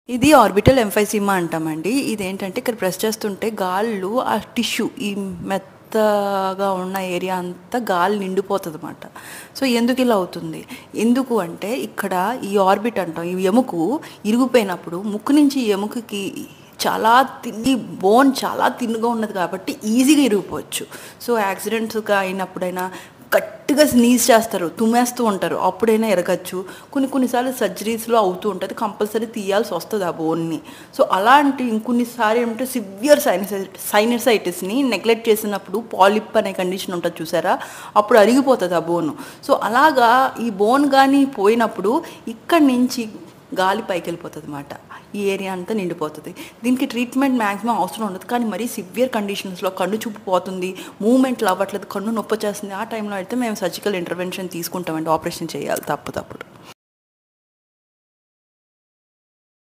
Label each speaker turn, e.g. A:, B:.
A: ఇది ఆర్బిటల్ ఎంఫైసీమా అంటామండి. ఇదేంటంటే ఇక్కడ ప్రెస్ చేస్తుంటే గాళ్ళు ఆ టిష్యూ ఈ మెత్తగా ఉన్న ఏరియా అంతా గాలి నిండిపోతుందన్నమాట. సో ఎందుకు ఇలా అవుతుంది? ఎందుకు అంటే ఇక్కడ ఈ ఆర్బిట్ అంటాం, ఈ ఎముకు ఇరిగిపోయినప్పుడు ముక్కు నుంచి ఎముకకి చాలా బోన్ చాలా థిన్‌గా ఉన్నది కాబట్టి ఈజీగా ఇరిగిపోవచ్చు. సో యాక్సిడెంట్స్‌గా అయినప్పుడైనా గట్టిగా స్నీజ్ చేస్తారు, తుమ్మేస్తూ ఉంటారు, అప్పుడైనా ఎరగచ్చు. కొన్నిసార్లు సర్జరీస్లో అవుతూ ఉంటుంది, కంపల్సరీ తీయాల్సి వస్తుంది ఆ బోన్ని. సో అలాంటి ఇంకొన్నిసారి ఏమంటే సివియర్ సైనసైటిస్ని నెగ్లెక్ట్ చేసినప్పుడు పాలిప్ అనే కండిషన్ ఉంటుంది చూసారా, అప్పుడు అరిగిపోతుంది ఆ బోను. సో అలాగా ఈ బోన్ కానీ పోయినప్పుడు ఇక్కడి నుంచి గాలి పైకి వెళ్ళిపోతుంది అన్నమాట, ఈ ఏరియా అంతా నిండిపోతుంది. దీనికి ట్రీట్మెంట్ మ్యాక్సిమం అవసరం ఉండదు, కానీ మరీ సివియర్ కండిషన్స్లో కన్ను చూపు పోతుంది, మూమెంట్లు అవ్వట్లేదు, కన్ను నొప్పి చేస్తుంది, ఆ టైంలో అయితే మేము సర్జికల్ ఇంటర్వెన్షన్ తీసుకుంటామండి, ఆపరేషన్ చేయాలి తప్పదు.